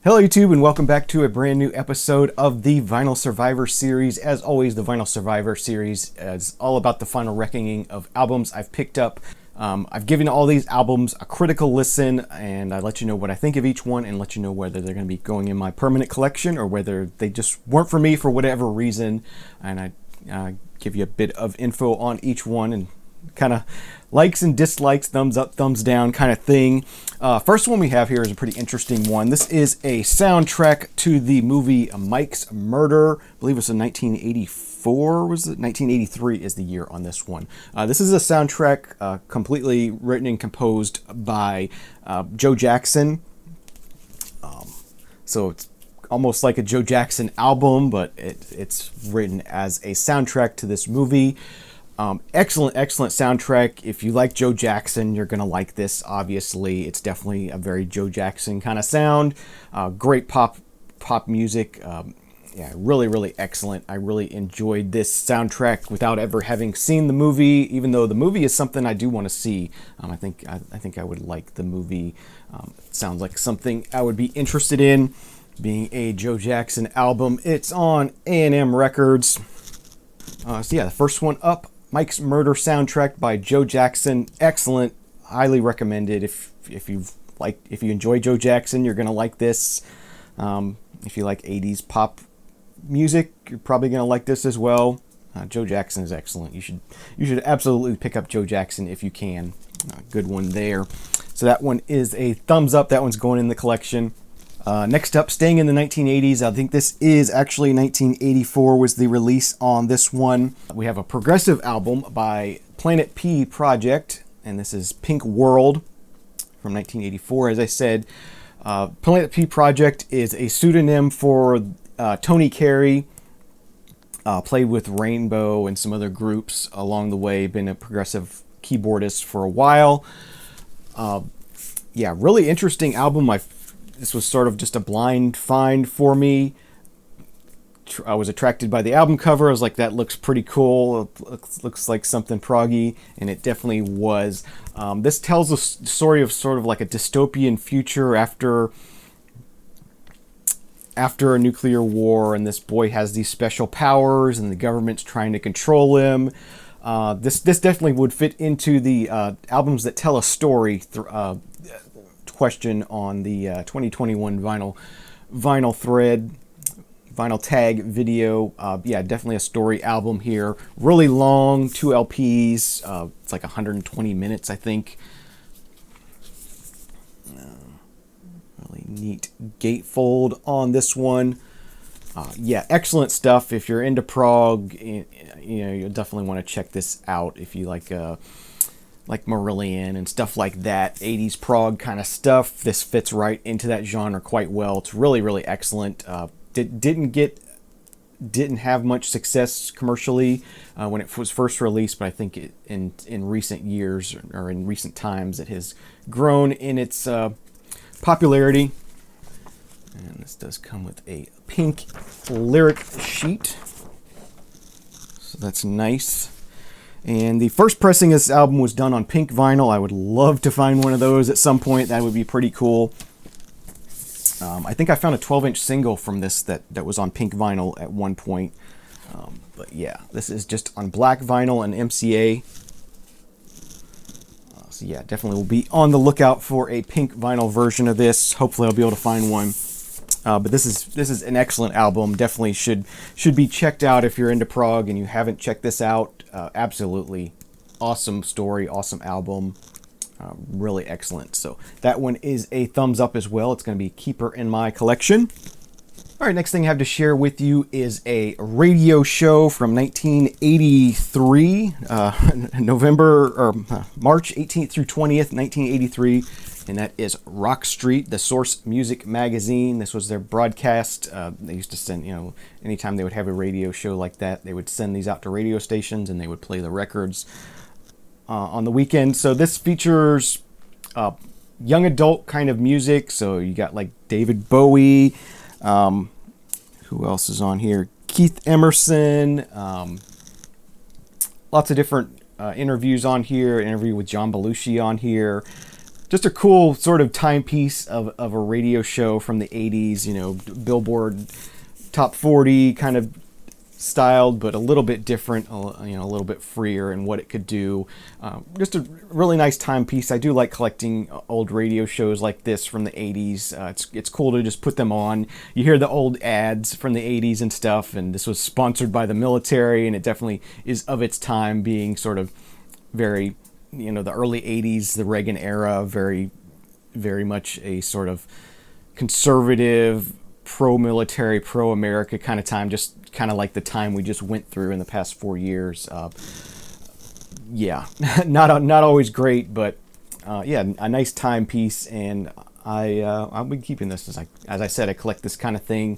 Hello YouTube and welcome back to a brand new episode of the Vinyl Survivor series. As always, the Vinyl Survivor series is all about the final reckoning of albums I've picked up. I've given all these albums a critical listen, and I let you know what I think of each one and let you know whether they're going to be going in my permanent collection or whether they just weren't for me for whatever reason. And I give you a bit of info on each one and kind of likes and dislikes, thumbs up, thumbs down kind of thing. First one we have here is a pretty interesting one. This is a soundtrack to the movie Mike's Murder. I believe it's in 1984, was it? 1983 is the year on this one. This is a soundtrack completely written and composed by Joe Jackson. So it's almost like a Joe Jackson album, but it's written as a soundtrack to this movie. Excellent soundtrack. If you like Joe Jackson, you're gonna like this. Obviously, it's definitely a very Joe Jackson kind of sound. Great pop music. Yeah, really excellent. I really enjoyed this soundtrack without ever having seen the movie. Even though the movie is something I do want to see, I think I would like the movie. It sounds like something I would be interested in. Being a Joe Jackson album, it's on A&M Records. So yeah, the first one up. Mike's Murder soundtrack by Joe Jackson. Excellent. Highly recommended. If you enjoy Joe Jackson, you're gonna like this. If you like 80s pop music, you're probably gonna like this as well. Joe Jackson is excellent. You should absolutely pick up Joe Jackson if you can. Good one there. So that one is a thumbs up. That one's going in the collection. Next up, staying in the 1980s, I think this is actually 1984 was the release on this one. We have a progressive album by Planet P Project, and this is Pink World from 1984. As I said, Planet P Project is a pseudonym for Tony Carey. Played with Rainbow and some other groups along the way, been a progressive keyboardist for a while. Yeah, really interesting album. This was sort of just a blind find for me. I was attracted by the album cover. I was like, that looks pretty cool. It looks like something proggy, and it definitely was. This tells a story of sort of like a dystopian future after a nuclear war, and this boy has these special powers, and the government's trying to control him. This definitely would fit into the albums that tell a story question on the 2021 vinyl tag video. Yeah, definitely a story album here. Really long, 2 LPs. It's like 120 minutes, I think. Really neat gatefold on this one. Yeah, excellent stuff. If you're into prog, you'll definitely want to check this out if you like Marillion and stuff like that, 80s prog kind of stuff. This fits right into that genre quite well. It's really excellent. Didn't have much success commercially when it was first released, but I think in recent years or in recent times it has grown in its popularity. And this does come with a pink lyric sheet, so that's nice. And the first pressing of this album was done on pink vinyl. I would love to find one of those at some point. That would be pretty cool. I think I found a 12-inch single from this that was on pink vinyl at one point. But yeah, this is just on black vinyl and MCA. So yeah, definitely will be on the lookout for a pink vinyl version of this. Hopefully I'll be able to find one. But this is an excellent album. Definitely should be checked out if you're into prog and you haven't checked this out. Absolutely awesome story, awesome album, really excellent. So that one is a thumbs up as well. It's going to be keeper in my collection. All right, next thing I have to share with you is a radio show from 1983, March 18th through 20th, 1983. And that is Rock Street, the Source Music Magazine. This was their broadcast. They used to send, anytime they would have a radio show like that, they would send these out to radio stations and they would play the records on the weekend. So this features young adult kind of music. So you got like David Bowie. Who else is on here? Keith Emerson. Lots of different interviews on here. An interview with John Belushi on here. just a cool sort of timepiece of a radio show from the 80s, Billboard Top 40 kind of styled, but a little bit different, a little bit freer in what it could do. Just a really nice timepiece. I do like collecting old radio shows like this from the 80s. It's cool to just put them on. You hear the old ads from the 80s and stuff, and this was sponsored by the military, and it definitely is of its time, being sort of very, the early 80s, the Reagan era, very, very much a sort of conservative, pro-military, pro-America kind of time, just kind of like the time we just went through in the past 4 years. Not always great, but a nice timepiece, and I'll be keeping this. As I said, I collect this kind of thing.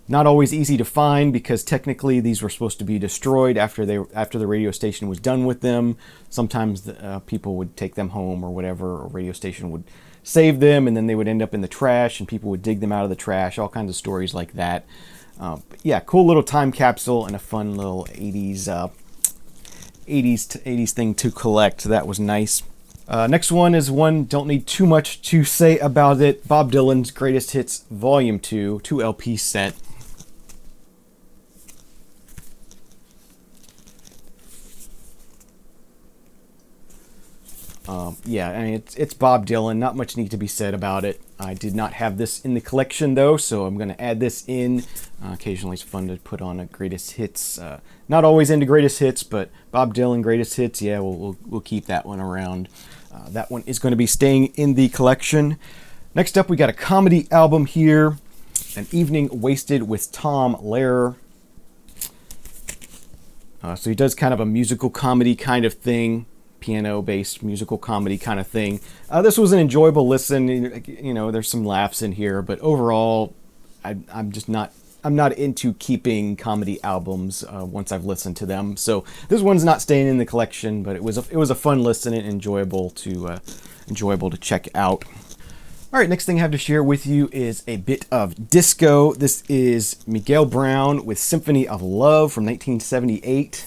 Not always easy to find, because technically these were supposed to be destroyed after the radio station was done with them. Sometimes people would take them home or whatever, or radio station would save them, and then they would end up in the trash, and people would dig them out of the trash. All kinds of stories like that. Cool little time capsule and a fun little 80s 80s thing to collect. That was nice. Next one is one, don't need too much to say about it. Bob Dylan's Greatest Hits Volume 2 2 LP set. It's Bob Dylan. Not much need to be said about it. I did not have this in the collection though, so I'm going to add this in. Occasionally it's fun to put on a Greatest Hits. Not always into Greatest Hits, but Bob Dylan Greatest Hits, we'll keep that one around. That one is going to be staying in the collection. Next up, we got a comedy album here, An Evening Wasted with Tom Lehrer. So he does kind of a musical comedy kind of thing, piano-based musical comedy kind of thing. This was an enjoyable listen. There's some laughs in here, but overall, I'm not into keeping comedy albums once I've listened to them. So this one's not staying in the collection, but it was a fun listen and enjoyable to check out. All right, next thing I have to share with you is a bit of disco. This is Miguel Brown with Symphony of Love from 1978.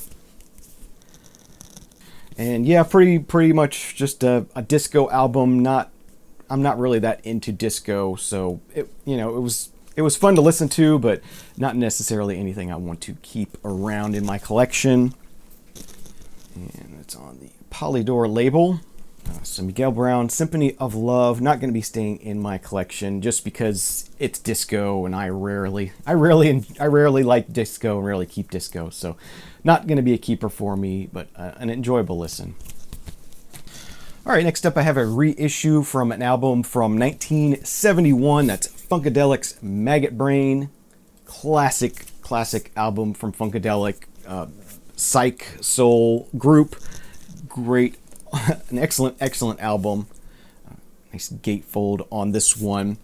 And pretty much just a disco album. I'm not really that into disco, so it was fun to listen to, but not necessarily anything I want to keep around in my collection. And it's on the Polydor label. So Miguel Brown, Symphony of Love, not going to be staying in my collection just because it's disco, and I rarely like disco and rarely keep disco. So not going to be a keeper for me, but an enjoyable listen. All right, next up I have a reissue from an album from 1971. That's Funkadelic's Maggot Brain. Classic album from Funkadelic. Psych soul group. Great, an excellent album. Nice gatefold on this one.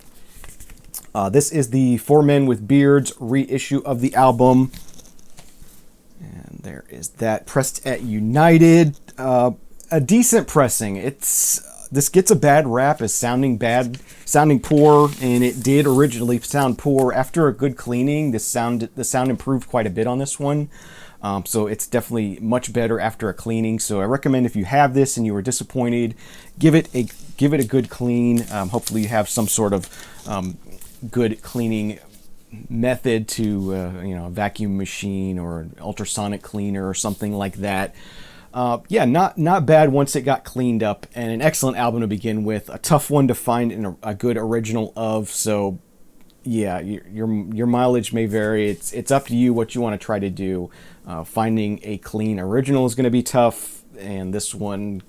This is the Four Men with Beards reissue of the album. And there is that, pressed at United. A decent pressing. This gets a bad rap as sounding poor, and it did originally sound poor. After a good cleaning, the sound improved quite a bit on this one. So it's definitely much better after a cleaning. So I recommend, if you have this and you were disappointed, give it a good clean. Hopefully you have some sort of good cleaning method to a vacuum machine or an ultrasonic cleaner or something like that. Not bad once it got cleaned up, and an excellent album to begin with. A tough one to find in a good original of. So your mileage may vary. It's up to you what you want to try to do. Finding a clean original is going to be tough, and this one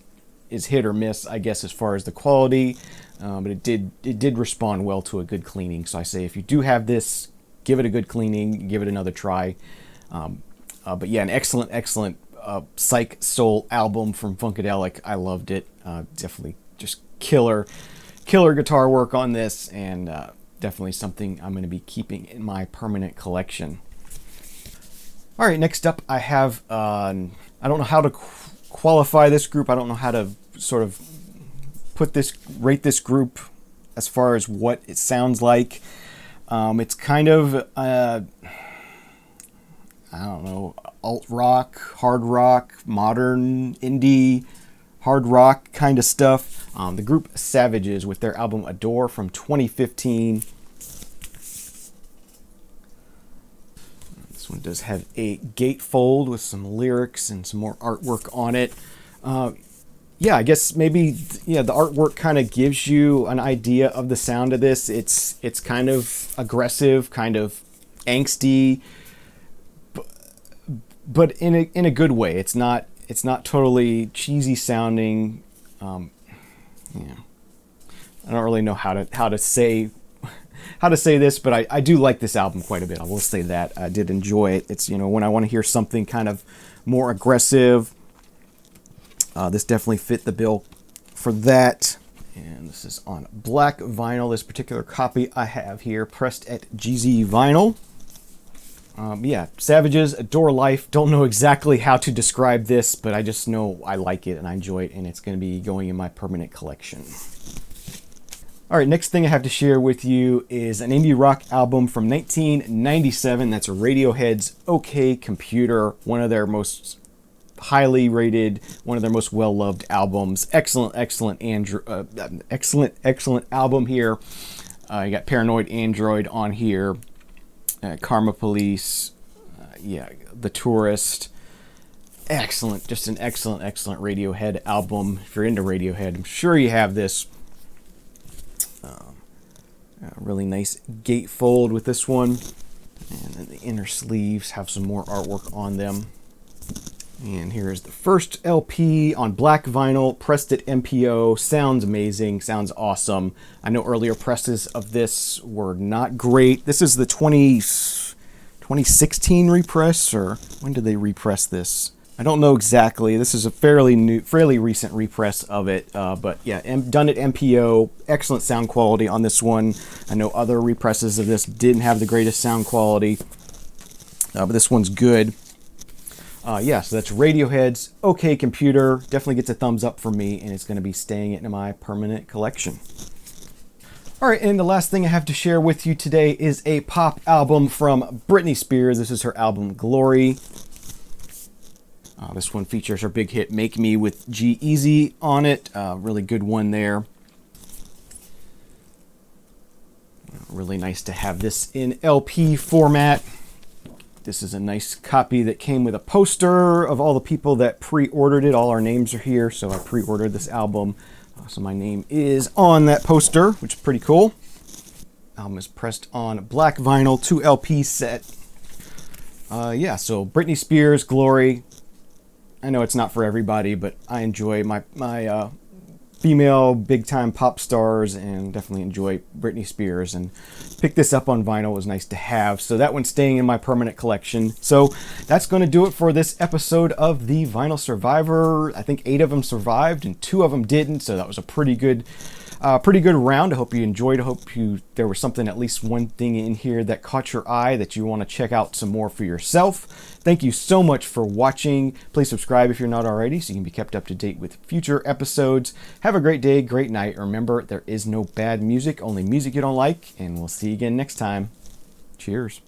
is hit or miss, I guess, as far as the quality. But it did respond well to a good cleaning. So I say, if you do have this, give it a good cleaning, give it another try. But an excellent psych soul album from Funkadelic. I loved it. Definitely just killer guitar work on this, and definitely something I'm going to be keeping in my permanent collection. All right, next up I have, I don't know how to qualify this group. I don't know how to sort of rate this group as far as what it sounds like. It's kind of, I don't know, alt rock, hard rock, modern, indie, hard rock kind of stuff. The group SupraWes with their album Adore from 2015. This one does have a gatefold with some lyrics and some more artwork on it. Yeah, I guess maybe the artwork kind of gives you an idea of the sound of this. It's kind of aggressive, kind of angsty, but in a good way. It's not totally cheesy sounding. I don't really know how to say this, but I do like this album quite a bit. I will say that I did enjoy it. It's when I want to hear something kind of more aggressive. This definitely fit the bill for that. And this is on black vinyl. This particular copy I have here, pressed at GZ vinyl. Yeah, SupraWes, Adore Life. Don't know exactly how to describe this, but I just know I like it and I enjoy it, and it's going to be going in my permanent collection. All right, next thing I have to share with you is an indie rock album from 1997. That's Radiohead's OK Computer, one of their most highly rated, one of their most well-loved albums. Excellent album here. You got Paranoid Android on here, Karma Police, The Tourist. Excellent, just an excellent Radiohead album. If you're into Radiohead, I'm sure you have this. Really nice gatefold with this one. And then the inner sleeves have some more artwork on them. And here is the first LP on black vinyl, pressed at MPO. Sounds amazing, sounds awesome. I know earlier presses of this were not great. This is the 2016 repress, or when did they repress this? I don't know exactly. This is a fairly recent repress of it. But yeah, done at MPO. Excellent sound quality on this one. I know other represses of this didn't have the greatest sound quality, but this one's good. So that's Radiohead's OK Computer. Definitely gets a thumbs up from me, and it's going to be staying in my permanent collection. All right, and the last thing I have to share with you today is a pop album from Britney Spears. This is her album Glory. This one features her big hit Make Me with G-Eazy on it. Really good one there. Really nice to have this in LP format. This is a nice copy that came with a poster of all the people that pre-ordered it. All our names are here, so I pre-ordered this album. So my name is on that poster, which is pretty cool. Album is pressed on black vinyl, 2 LP set. So Britney Spears, Glory. I know it's not for everybody, but I enjoy my female big-time pop stars, and definitely enjoy Britney Spears, and picked this up on vinyl. It was nice to have, so that one's staying in my permanent collection. So that's going to do it for this episode of the Vinyl Survivor. I think 8 of them survived and 2 of them didn't, so that was a pretty good round. I hope you enjoyed. I hope there was something, at least one thing in here that caught your eye that you want to check out some more for yourself. Thank you so much for watching. Please subscribe if you're not already, so you can be kept up to date with future episodes. Have a great day, great night. Remember, there is no bad music, only music you don't like, and we'll see you again next time. Cheers.